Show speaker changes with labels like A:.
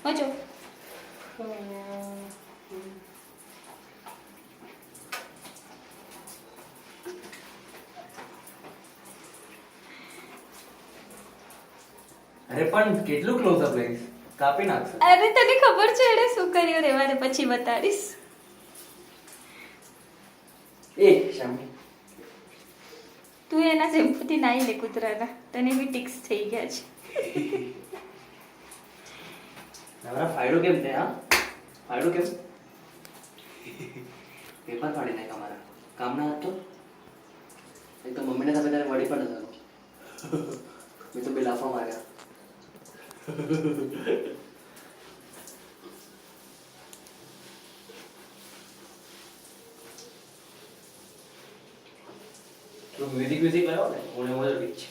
A: મજો
B: અરે પણ કેટલું ક્લોઝ અપ લઈશ, કાપી નાખશે.
A: અરે તને ખબર છે એને શું કર્યું રેવા દે પછી બતાડીશ.
B: એ શામી,
A: તું એના શેમ્પૂથી નાઈ લે કૂતરાના, તને બી ટિક્સ થઈ ગયા છે.
B: નવરા ફાયડો કેમ તે? હા ફાયડો કેમ? પેપર ફાડી નાખ અમારા કામ ના હતો. એક તો મમ્મીને તમે ત્યારે વળી પણ નતો. મેં તો બે લાફા માર્યા. તો મ્યુઝિક લગાવો ને, હું મજા પીછે.